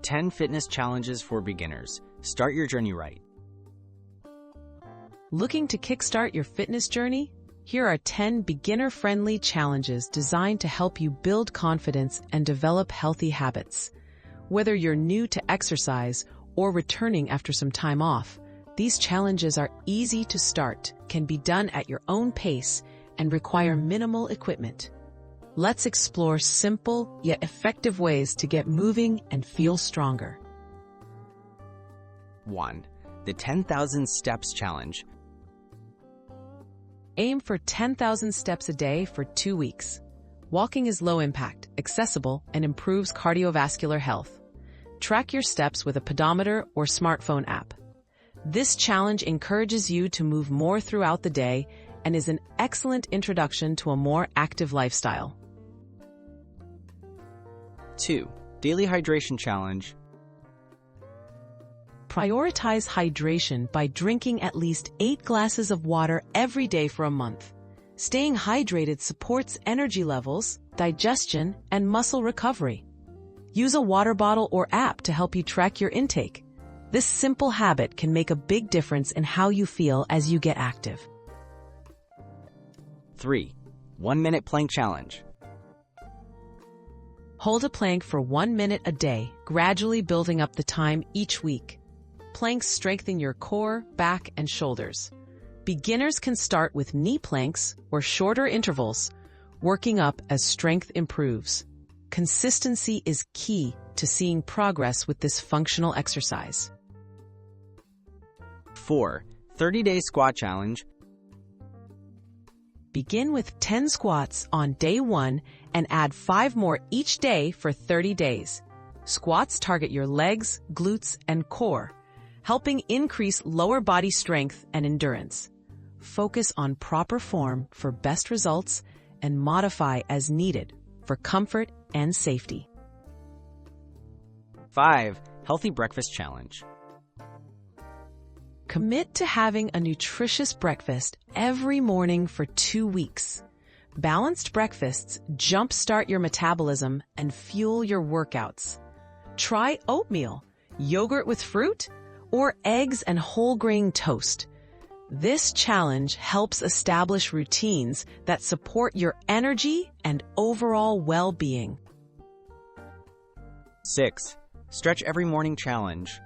10 fitness challenges for beginners. Start your journey right. Looking to kickstart your fitness journey? Here are 10 beginner-friendly challenges designed to help you build confidence and develop healthy habits. Whether you're new to exercise or returning after some time off, these challenges are easy to start, can be done at your own pace, and require minimal equipment. Let's explore simple yet effective ways to get moving and feel stronger. 1. The 10,000 Steps Challenge. Aim for 10,000 steps a day for 2 weeks. Walking is low impact, accessible, and improves cardiovascular health. Track your steps with a pedometer or smartphone app. This challenge encourages you to move more throughout the day and is an excellent introduction to a more active lifestyle. 2. Daily Hydration Challenge. Prioritize hydration by drinking at least 8 glasses of water every day for a month. Staying hydrated supports energy levels, digestion, and muscle recovery. Use a water bottle or app to help you track your intake. This simple habit can make a big difference in how you feel as you get active. 3. 1-minute plank challenge. Hold a plank for 1 minute a day, gradually building up the time each week. Planks strengthen your core, back, and shoulders. Beginners can start with knee planks or shorter intervals, working up as strength improves. Consistency is key to seeing progress with this functional exercise. 4. 30-day squat challenge. Begin with 10 squats on day 1 and add 5 more each day for 30 days. Squats target your legs, glutes, and core, helping increase lower body strength and endurance. Focus on proper form for best results and modify as needed for comfort and safety. 5. Healthy breakfast challenge. Commit to having a nutritious breakfast every morning for 2 weeks. Balanced breakfasts jumpstart your metabolism and fuel your workouts. Try oatmeal, yogurt with fruit, or eggs and whole grain toast. This challenge helps establish routines that support your energy and overall well-being. 6. Stretch every morning challenge.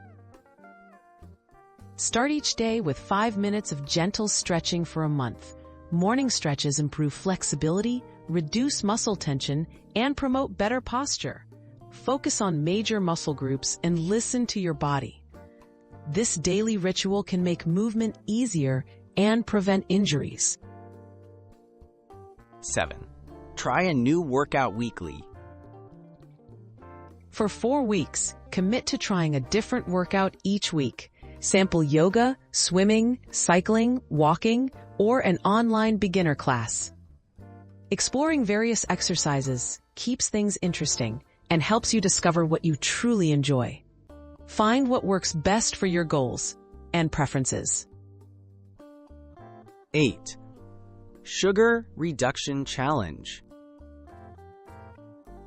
Start each day with 5 minutes of gentle stretching for a month. Morning stretches improve flexibility, reduce muscle tension, and promote better posture. Focus on major muscle groups and listen to your body. This daily ritual can make movement easier and prevent injuries. 7. Try a new workout weekly. For 4 weeks, commit to trying a different workout each week. Sample yoga, swimming, cycling, walking, or an online beginner class. Exploring various exercises keeps things interesting and helps you discover what you truly enjoy. Find what works best for your goals and preferences. 8. Sugar Reduction Challenge.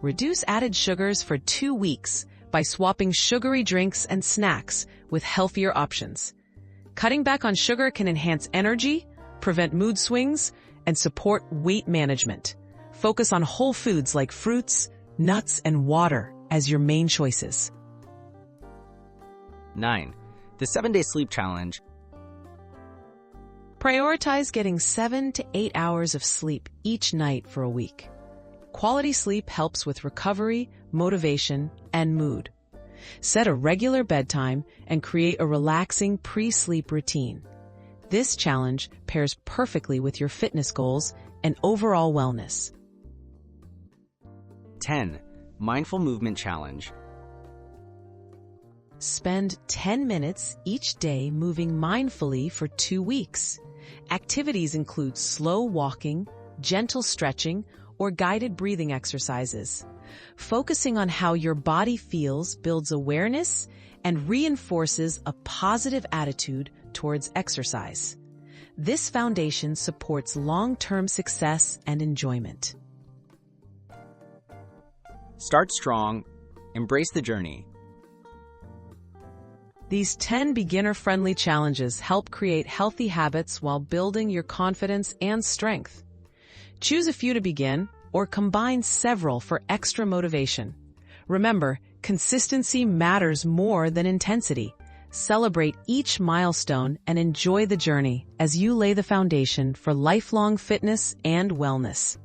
Reduce added sugars for 2 weeks by swapping sugary drinks and snacks with healthier options. Cutting back on sugar can enhance energy, prevent mood swings, and support weight management. Focus on whole foods like fruits, nuts, and water as your main choices. 9. The 7-day sleep challenge. Prioritize getting 7 to 8 hours of sleep each night for a week. Quality sleep helps with recovery, motivation, and mood. Set a regular bedtime and create a relaxing pre-sleep routine. This challenge pairs perfectly with your fitness goals and overall wellness. 10. Mindful Movement Challenge. Spend 10 minutes each day moving mindfully for 2 weeks. Activities include slow walking, gentle stretching, or guided breathing exercises. Focusing on how your body feels builds awareness and reinforces a positive attitude towards exercise. This foundation supports long-term success and enjoyment. Start strong, embrace the journey. These 10 beginner-friendly challenges help create healthy habits while building your confidence and strength. Choose a few to begin, or combine several for extra motivation. Remember, consistency matters more than intensity. Celebrate each milestone and enjoy the journey as you lay the foundation for lifelong fitness and wellness.